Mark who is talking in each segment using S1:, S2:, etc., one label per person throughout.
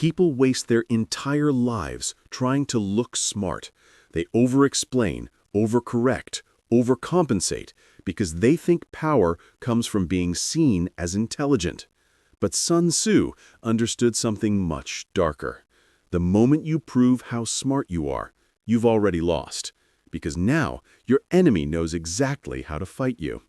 S1: People waste their entire lives trying to look smart. They over-explain, overcorrect, overcompensate because they think power comes from being seen as intelligent. But Sun Tzu understood something much darker. The moment you prove how smart you are, you've already lost, because now your enemy knows exactly how to fight you.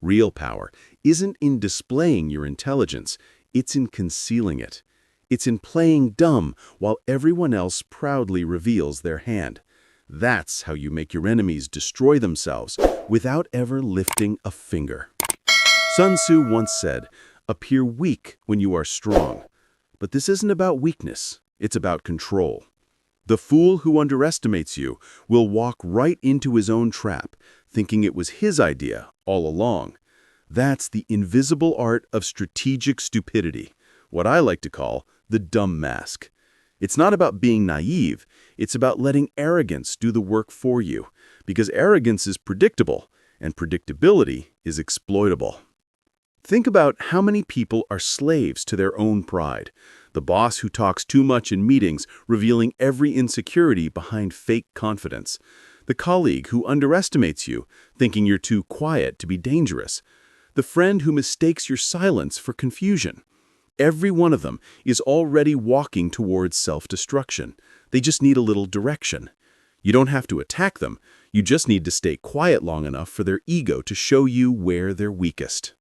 S1: Real power isn't in displaying your intelligence, it's in concealing it. It's in playing dumb while everyone else proudly reveals their hand. That's how you make your enemies destroy themselves without ever lifting a finger. Sun Tzu once said, "Appear weak when you are strong." But this isn't about weakness, it's about control. The fool who underestimates you will walk right into his own trap, thinking it was his idea all along. That's the invisible art of strategic stupidity, what I like to call the dumb mask. It's not about being naive, it's about letting arrogance do the work for you, because arrogance is predictable, and predictability is exploitable. Think about how many people are slaves to their own pride. The boss who talks too much in meetings, revealing every insecurity behind fake confidence. The colleague who underestimates you, thinking you're too quiet to be dangerous. The friend who mistakes your silence for confusion. Every one of them is already walking towards self-destruction. They just need a little direction. You don't have to attack them. You just need to stay quiet long enough for their ego to show you where they're weakest.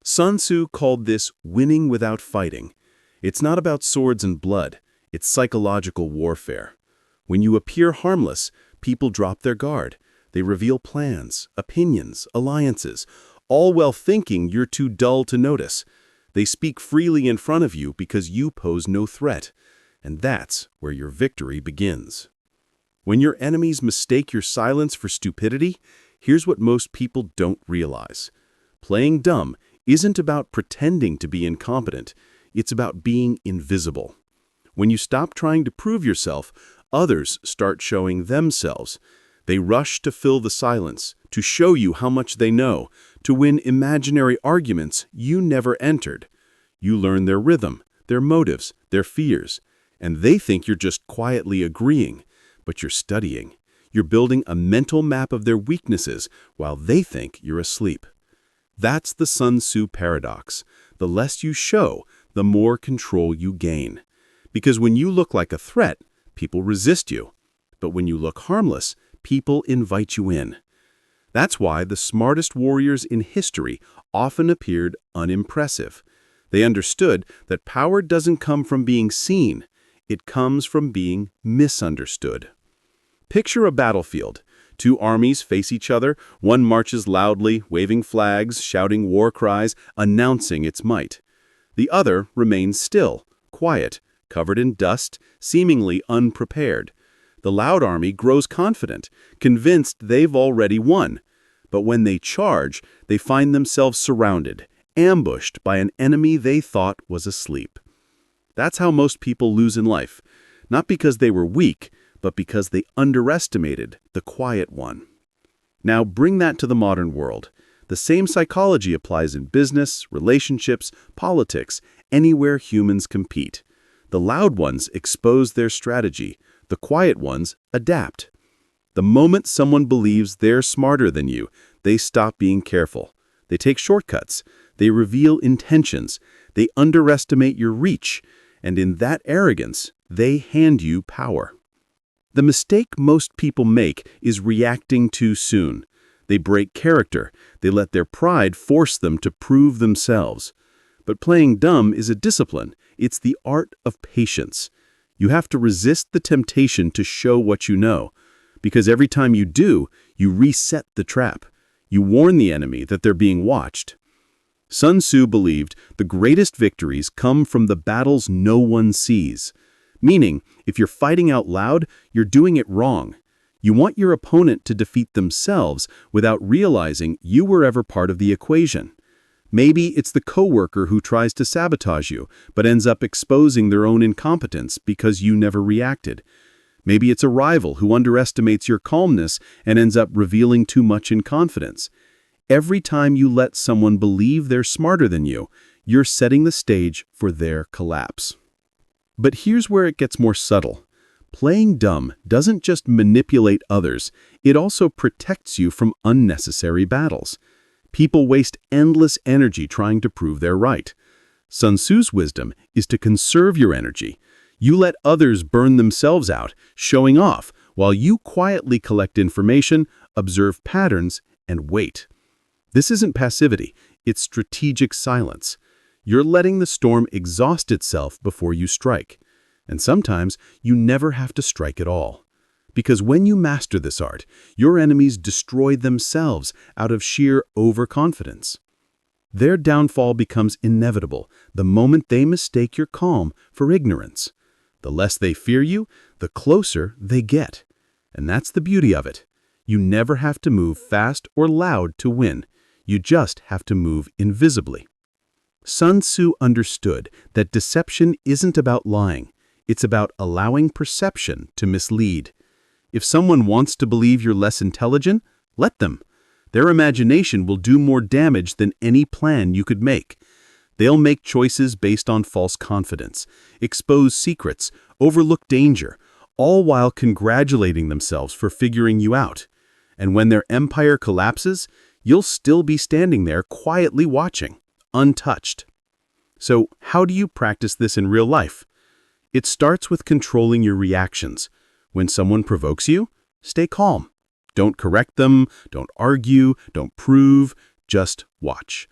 S1: Sun Tzu called this winning without fighting. It's not about swords and blood. It's psychological warfare. When you appear harmless, people drop their guard. They reveal plans, opinions, alliances, all while thinking you're too dull to notice. They speak freely in front of you because you pose no threat. And that's where your victory begins. When your enemies mistake your silence for stupidity, here's what most people don't realize. Playing dumb isn't about pretending to be incompetent. It's about being invisible. When you stop trying to prove yourself, others start showing themselves. They rush to fill the silence, to show you how much they know, to win imaginary arguments you never entered. You learn their rhythm, their motives, their fears, and they think you're just quietly agreeing, but you're studying. You're building a mental map of their weaknesses while they think you're asleep. That's the Sun Tzu paradox. The less you show, the more control you gain. Because when you look like a threat, people resist you. But when you look harmless, people invite you in. That's why the smartest warriors in history often appeared unimpressive. They understood that power doesn't come from being seen. It comes from being misunderstood. Picture a battlefield. Two armies face each other. One marches loudly, waving flags, shouting war cries, announcing its might. The other remains still, quiet, covered in dust, seemingly unprepared. The loud army grows confident, convinced they've already won. But when they charge, they find themselves surrounded, ambushed by an enemy they thought was asleep. That's how most people lose in life, not because they were weak, but because they underestimated the quiet one. Now bring that to the modern world. The same psychology applies in business, relationships, politics, anywhere humans compete. The loud ones expose their strategy. The quiet ones adapt. The moment someone believes they're smarter than you, they stop being careful. They take shortcuts. They reveal intentions. They underestimate your reach. And in that arrogance, they hand you power. The mistake most people make is reacting too soon. They break character. They let their pride force them to prove themselves. But playing dumb is a discipline. It's the art of patience. You have to resist the temptation to show what you know, because every time you do, you reset the trap. You warn the enemy that they're being watched. Sun Tzu believed the greatest victories come from the battles no one sees. Meaning, if you're fighting out loud, you're doing it wrong. You want your opponent to defeat themselves without realizing you were ever part of the equation. Maybe it's the coworker who tries to sabotage you, but ends up exposing their own incompetence because you never reacted. Maybe it's a rival who underestimates your calmness and ends up revealing too much in confidence. Every time you let someone believe they're smarter than you, you're setting the stage for their collapse. But here's where it gets more subtle. Playing dumb doesn't just manipulate others, it also protects you from unnecessary battles. People waste endless energy trying to prove they're right. Sun Tzu's wisdom is to conserve your energy. You let others burn themselves out, showing off, while you quietly collect information, observe patterns, and wait. This isn't passivity, it's strategic silence. You're letting the storm exhaust itself before you strike. And sometimes you never have to strike at all. Because when you master this art, your enemies destroy themselves out of sheer overconfidence. Their downfall becomes inevitable the moment they mistake your calm for ignorance. The less they fear you, the closer they get. And that's the beauty of it. You never have to move fast or loud to win. You just have to move invisibly. Sun Tzu understood that deception isn't about lying. It's about allowing perception to mislead. If someone wants to believe you're less intelligent, let them. Their imagination will do more damage than any plan you could make. They'll make choices based on false confidence, expose secrets, overlook danger, all while congratulating themselves for figuring you out. And when their empire collapses, you'll still be standing there quietly watching, untouched. So, how do you practice this in real life? It starts with controlling your reactions. When someone provokes you, stay calm. Don't correct them, don't argue, don't prove, just watch.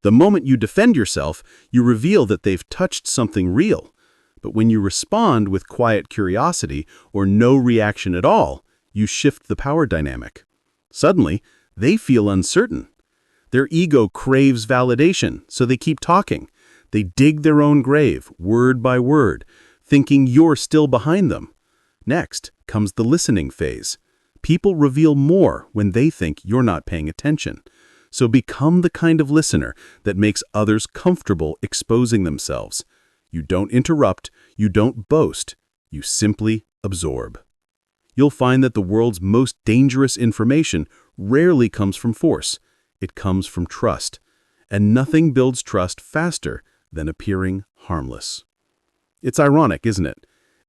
S1: The moment you defend yourself, you reveal that they've touched something real. But when you respond with quiet curiosity or no reaction at all, you shift the power dynamic. Suddenly, they feel uncertain. Their ego craves validation, so they keep talking. They dig their own grave, word by word, thinking you're still behind them. Next comes the listening phase. People reveal more when they think you're not paying attention. So become the kind of listener that makes others comfortable exposing themselves. You don't interrupt, you don't boast, you simply absorb. You'll find that the world's most dangerous information rarely comes from force. It comes from trust. And nothing builds trust faster than appearing harmless. It's ironic, isn't it?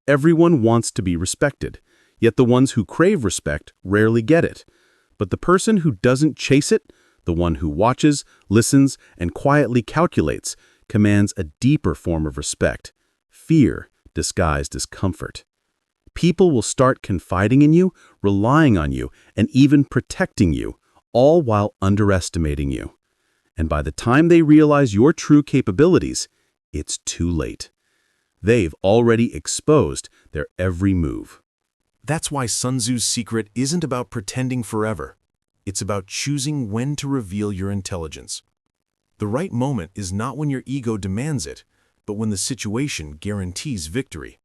S1: Everyone wants to be respected, yet the ones who crave respect rarely get it. But the person who doesn't chase it, the one who watches, listens, and quietly calculates, commands a deeper form of respect, fear disguised as comfort. People will start confiding in you, relying on you, and even protecting you, all while underestimating you. And by the time they realize your true capabilities, it's too late. They've already exposed their every move.
S2: That's why Sun Tzu's secret isn't about pretending forever. It's about choosing when to reveal your intelligence. The right moment is not when your ego demands it, but when the situation guarantees victory.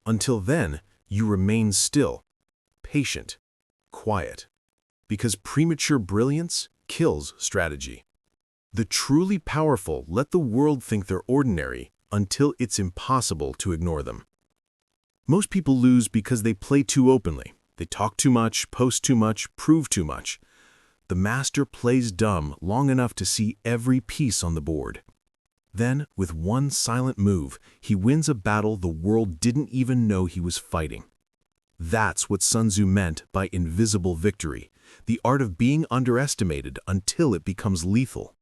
S2: Until then, you remain still, patient, quiet, because premature brilliance kills strategy. The truly powerful let the world think they're ordinary until it's impossible to ignore them. Most people lose because they play too openly. They talk too much, post too much, prove too much. The master plays dumb long enough to see every piece on the board. Then, with one silent move, he wins a battle the world didn't even know he was fighting. That's what Sun Tzu meant by invisible victory, the art of being underestimated until it becomes lethal.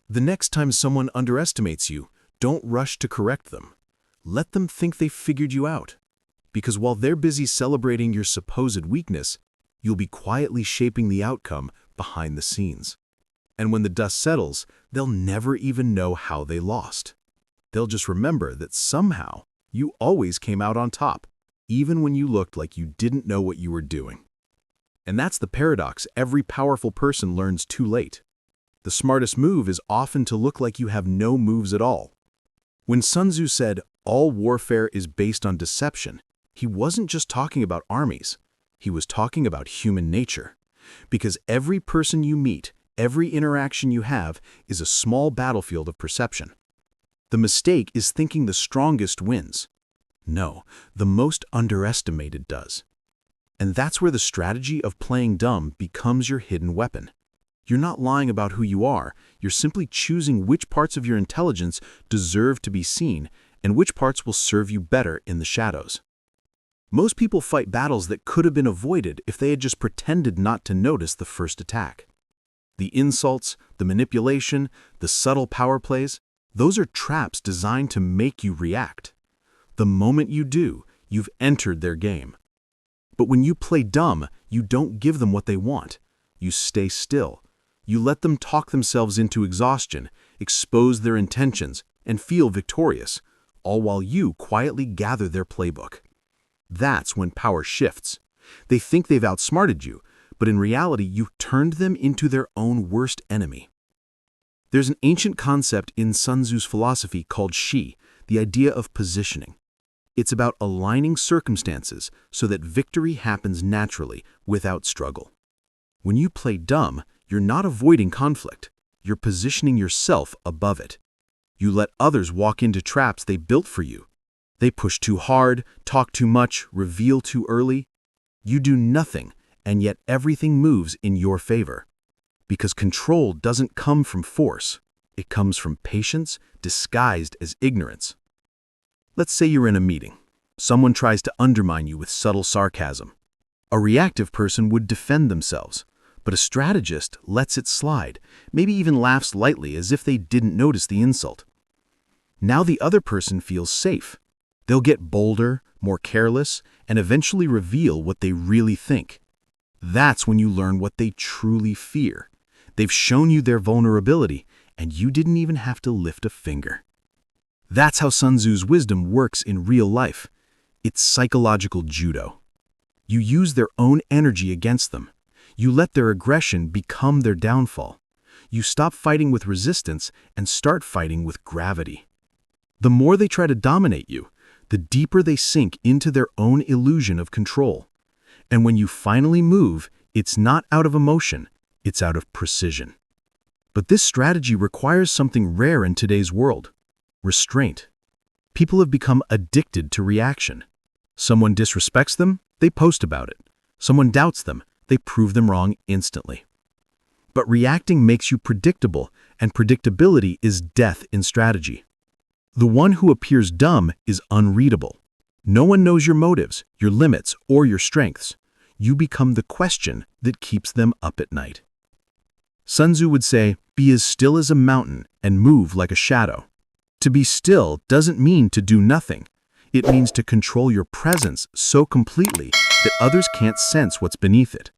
S2: The next time someone underestimates you, don't rush to correct them. Let them think they figured you out. Because while they're busy celebrating your supposed weakness, you'll be quietly shaping the outcome behind the scenes. And when the dust settles, they'll never even know how they lost. They'll just remember that somehow you always came out on top, even when you looked like you didn't know what you were doing. And that's the paradox every powerful person learns too late. The smartest move is often to look like you have no moves at all. When Sun Tzu said, "All warfare is based on deception," he wasn't just talking about armies. He was talking about human nature. Because every person you meet, every interaction you have, is a small battlefield of perception. The mistake is thinking the strongest wins. No, the most underestimated does. And that's where the strategy of playing dumb becomes your hidden weapon. You're not lying about who you are, you're simply choosing which parts of your intelligence deserve to be seen and which parts will serve you better in the shadows. Most people fight battles that could have been avoided if they had just pretended not to notice the first attack. The insults, the manipulation, the subtle power plays, those are traps designed to make you react. The moment you do, you've entered their game. But when you play dumb, you don't give them what they want. You stay still. You let them talk themselves into exhaustion, expose their intentions, and feel victorious, all while you quietly gather their playbook. That's when power shifts. They think they've outsmarted you, but in reality, you turned them into their own worst enemy. There's an ancient concept in Sun Tzu's philosophy called shi, the idea of positioning. It's about aligning circumstances so that victory happens naturally, without struggle. When you play dumb, you're not avoiding conflict. You're positioning yourself above it. You let others walk into traps they built for you. They push too hard, talk too much, reveal too early. You do nothing, and yet everything moves in your favor. Because control doesn't come from force. It comes from patience disguised as ignorance. Let's say you're in a meeting. Someone tries to undermine you with subtle sarcasm. A reactive person would defend themselves, but a strategist lets it slide, maybe even laughs lightly as if they didn't notice the insult. Now the other person feels safe. They'll get bolder, more careless, and eventually reveal what they really think. That's when you learn what they truly fear. They've shown you their vulnerability, and you didn't even have to lift a finger. That's how Sun Tzu's wisdom works in real life. It's psychological judo. You use their own energy against them. You let their aggression become their downfall. You stop fighting with resistance and start fighting with gravity. The more they try to dominate you, the deeper they sink into their own illusion of control. And when you finally move, it's not out of emotion, it's out of precision. But this strategy requires something rare in today's world: restraint. People have become addicted to reaction. Someone disrespects them, they post about it. Someone doubts them, they prove them wrong instantly. But reacting makes you predictable, and predictability is death in strategy. The one who appears dumb is unreadable. No one knows your motives, your limits, or your strengths. You become the question that keeps them up at night. Sun Tzu would say, "Be as still as a mountain and move like a shadow." To be still doesn't mean to do nothing. It means to control your presence so completely that others can't sense what's beneath it.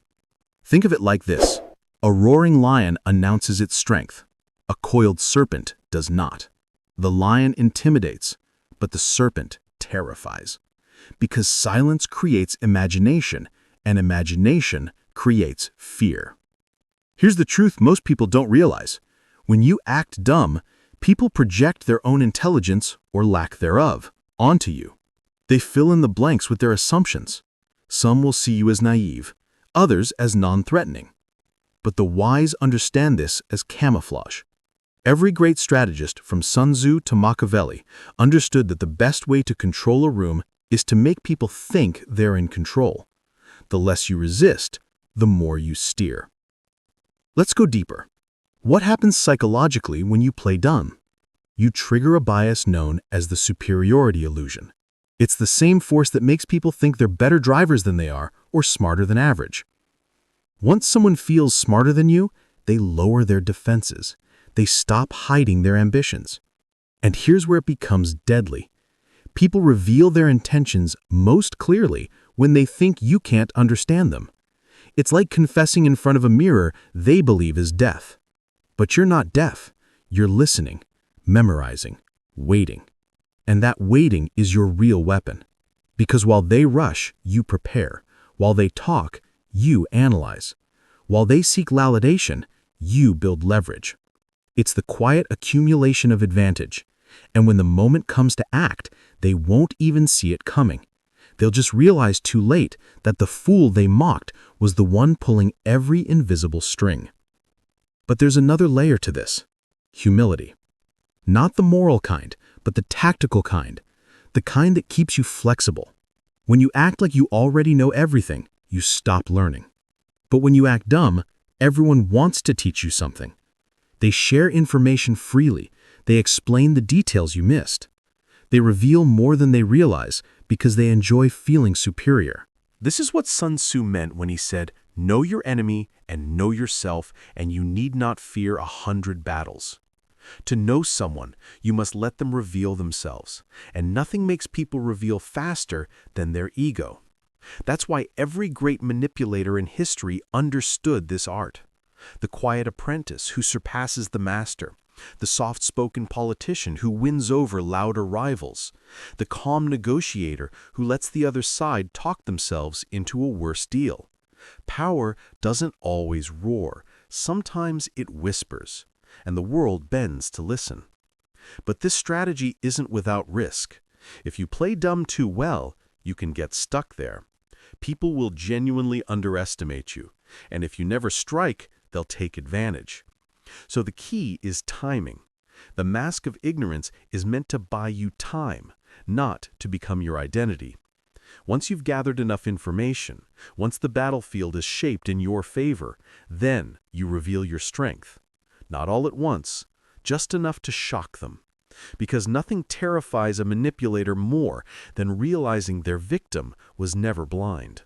S2: Think of it like this. A roaring lion announces its strength. A coiled serpent does not. The lion intimidates, but the serpent terrifies. Because silence creates imagination, and imagination creates fear. Here's the truth most people don't realize. When you act dumb, people project their own intelligence, or lack thereof, onto you. They fill in the blanks with their assumptions. Some will see you as naive, others as non-threatening. But the wise understand this as camouflage. Every great strategist, from Sun Tzu to Machiavelli, understood that the best way to control a room is to make people think they're in control. The less you resist, the more you steer. Let's go deeper. What happens psychologically when you play dumb? You trigger a bias known as the superiority illusion. It's the same force that makes people think they're better drivers than they are, or smarter than average. Once someone feels smarter than you, they lower their defenses. They stop hiding their ambitions. And here's where it becomes deadly. People reveal their intentions most clearly when they think you can't understand them. It's like confessing in front of a mirror they believe is deaf. But you're not deaf. You're listening, memorizing, waiting. And that waiting is your real weapon. Because while they rush, you prepare. While they talk, you analyze. While they seek validation, you build leverage. It's the quiet accumulation of advantage. And when the moment comes to act, they won't even see it coming. They'll just realize too late that the fool they mocked was the one pulling every invisible string. But there's another layer to this: humility. Not the moral kind, but the tactical kind. The kind that keeps you flexible. When you act like you already know everything, you stop learning. But when you act dumb, everyone wants to teach you something. They share information freely. They explain the details you missed. They reveal more than they realize because they enjoy feeling superior. This is what Sun Tzu meant when he said, "Know your enemy and know yourself, and you need not fear 100 battles." To know someone, you must let them reveal themselves, and nothing makes people reveal faster than their ego. That's why every great manipulator in history understood this art. The quiet apprentice who surpasses the master, the soft-spoken politician who wins over louder rivals, the calm negotiator who lets the other side talk themselves into a worse deal. Power doesn't always roar. Sometimes it whispers, and the world bends to listen. But this strategy isn't without risk. If you play dumb too well, you can get stuck there. People will genuinely underestimate you, and if you never strike, they'll take advantage. So the key is timing. The mask of ignorance is meant to buy you time, not to become your identity. Once you've gathered enough information, once the battlefield is shaped in your favor, then you reveal your strength. Not all at once, just enough to shock them. Because nothing terrifies a manipulator more than realizing their victim was never blind.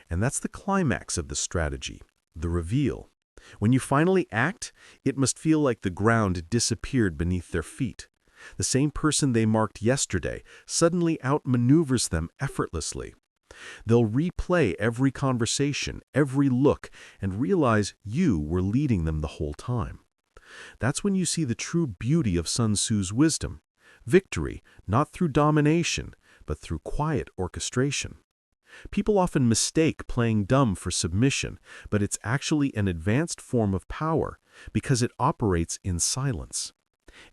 S2: And that's the climax of the strategy, the reveal. When you finally act, it must feel like the ground disappeared beneath their feet. The same person they marked yesterday suddenly outmaneuvers them effortlessly. They'll replay every conversation, every look, and realize you were leading them the whole time. That's when you see the true beauty of Sun Tzu's wisdom. Victory, not through domination, but through quiet orchestration. People often mistake playing dumb for submission, but it's actually an advanced form of power because it operates in silence.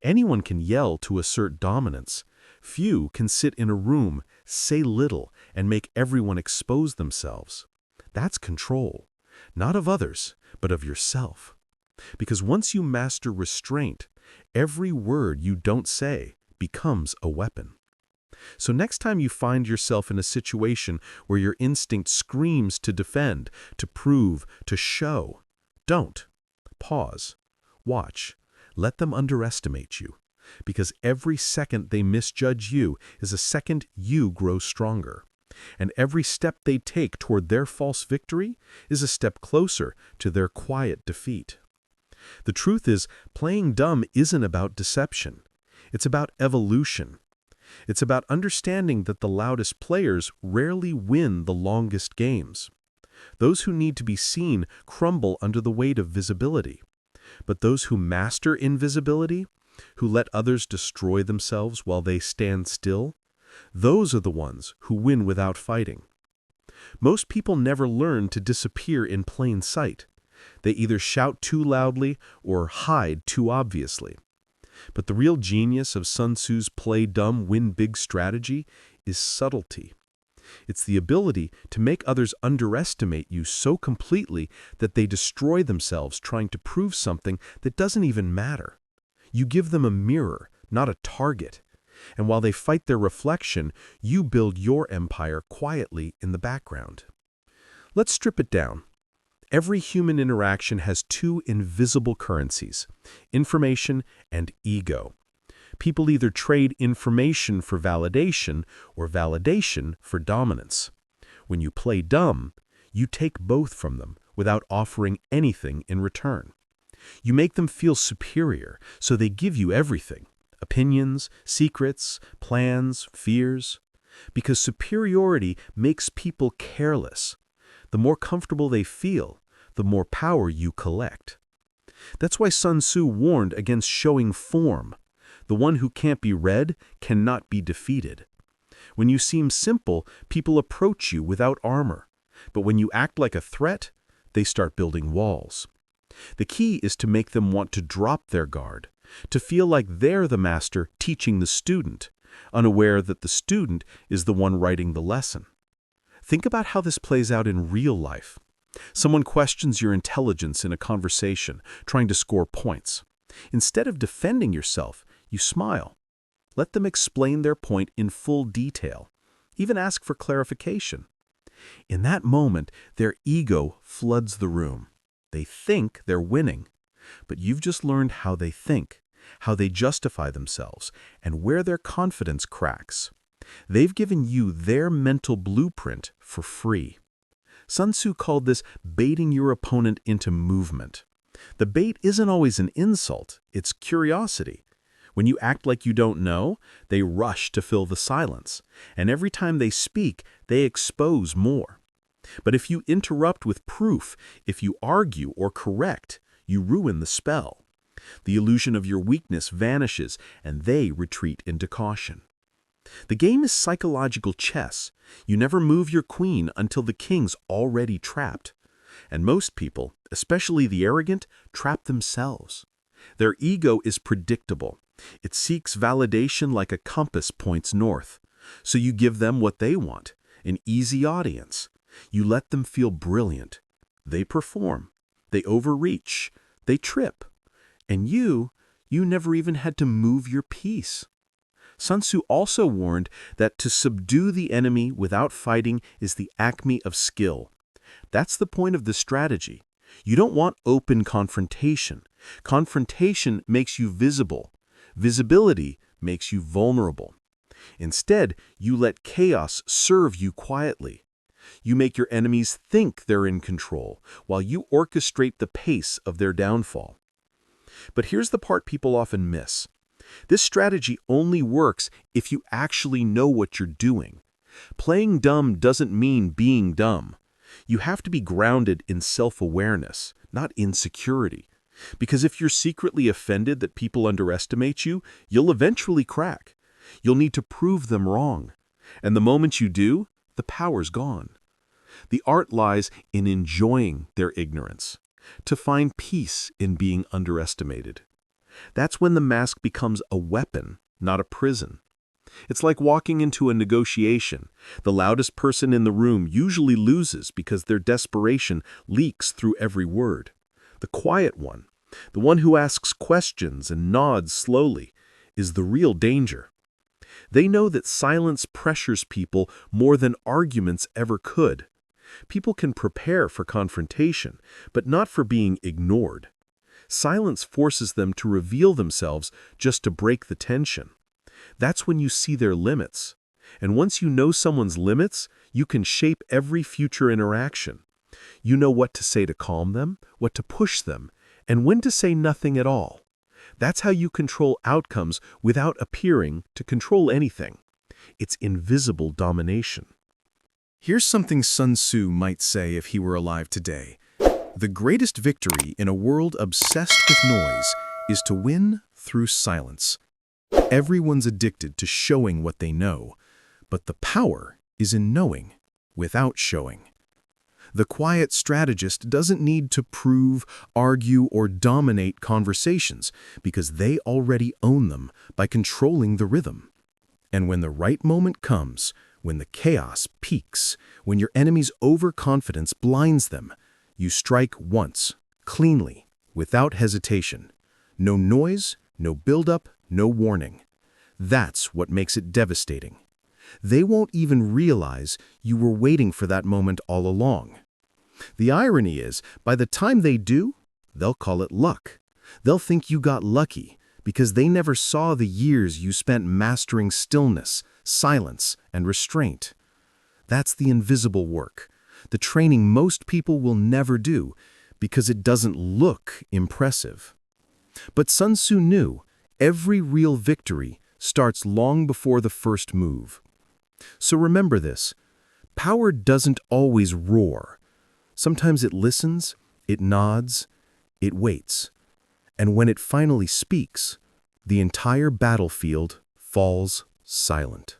S2: Anyone can yell to assert dominance. Few can sit in a room, say little, and make everyone expose themselves. That's control, not of others, but of yourself. Because once you master restraint, every word you don't say becomes a weapon. So next time you find yourself in a situation where your instinct screams to defend, to prove, to show, don't. Pause. Watch. Let them underestimate you. Because every second they misjudge you is a second you grow stronger. And every step they take toward their false victory is a step closer to their quiet defeat. The truth is, playing dumb isn't about deception. It's about evolution. It's about understanding that the loudest players rarely win the longest games. Those who need to be seen crumble under the weight of visibility. But those who master invisibility, who let others destroy themselves while they stand still, those are the ones who win without fighting. Most people never learn to disappear in plain sight. They either shout too loudly or hide too obviously. But the real genius of Sun Tzu's play dumb, win big strategy is subtlety. It's the ability to make others underestimate you so completely that they destroy themselves trying to prove something that doesn't even matter. You give them a mirror, not a target. And while they fight their reflection, you build your empire quietly in the background. Let's strip it down. Every human interaction has two invisible currencies, information and ego. People either trade information for validation or validation for dominance. When you play dumb, you take both from them without offering anything in return. You make them feel superior, so they give you everything: opinions, secrets, plans, fears. Because superiority makes people careless. The more comfortable they feel, the more power you collect. That's why Sun Tzu warned against showing form. The one who can't be read cannot be defeated. When you seem simple, people approach you without armor. But when you act like a threat, they start building walls. The key is to make them want to drop their guard, to feel like they're the master teaching the student, unaware that the student is the one writing the lesson. Think about how this plays out in real life. Someone questions your intelligence in a conversation, trying to score points. Instead of defending yourself, you smile. Let them explain their point in full detail. Even ask for clarification. In that moment, their ego floods the room. They think they're winning, but you've just learned how they think,
S1: how they justify themselves, and where their confidence cracks. They've given you their mental blueprint for free. Sun Tzu called this baiting your opponent into movement. The bait isn't always an insult, it's curiosity. When you act like you don't know, they rush to fill the silence, and every time they speak, they expose more. But if you interrupt with proof, if you argue or correct, you ruin the spell. The illusion of your weakness vanishes, and they retreat into caution. The game is psychological chess. You never move your queen until the king's already trapped. And most people, especially the arrogant, trap themselves. Their ego is predictable. It seeks validation like a compass points north. So you give them what they want, an easy audience. You let them feel brilliant. They perform. They overreach. They trip. And you never even had to move your piece. Sun Tzu also warned that to subdue the enemy without fighting is the acme of skill. That's the point of the strategy. You don't want open confrontation. Confrontation makes you visible. Visibility makes you vulnerable. Instead, you let chaos serve you quietly. You make your enemies think they're in control, while you orchestrate the pace of their downfall. But here's the part people often miss. This strategy only works if you actually know what you're doing. Playing dumb doesn't mean being dumb. You have to be grounded in self-awareness, not insecurity. Because if you're secretly offended that people underestimate you, you'll eventually crack. You'll need to prove them wrong. And the moment you do, the power's gone. The art lies in enjoying their ignorance, to find peace in being underestimated. That's when the mask becomes a weapon, not a prison. It's like walking into a negotiation. The loudest person in the room usually loses because their desperation leaks through every word. The quiet one, the one who asks questions and nods slowly, is the real danger. They know that silence pressures people more than arguments ever could. People can prepare for confrontation, but not for being ignored. Silence forces them to reveal themselves just to break the tension. That's when you see their limits. And once you know someone's limits, you can shape every future interaction. You know what to say to calm them, what to push them, and when to say nothing at all. That's how you control outcomes without appearing to control anything. It's invisible domination.
S2: Here's something Sun Tzu might say if he were alive today. The greatest victory in a world obsessed with noise is to win through silence. Everyone's addicted to showing what they know, but the power is in knowing without showing. The quiet strategist doesn't need to prove, argue, or dominate conversations because they already own them by controlling the rhythm. And when the right moment comes, when the chaos peaks, when your enemy's overconfidence blinds them, you strike once, cleanly, without hesitation. No noise, no buildup, no warning. That's what makes it devastating. They won't even realize you were waiting for that moment all along. The irony is, by the time they do, they'll call it luck. They'll think you got lucky because they never saw the years you spent mastering stillness, silence, and restraint. That's the invisible work, the training most people will never do because it doesn't look impressive. But Sun Tzu knew every real victory starts long before the first move. So remember this, power doesn't always roar. Sometimes it listens, it nods, it waits. And when it finally speaks, the entire battlefield falls silent.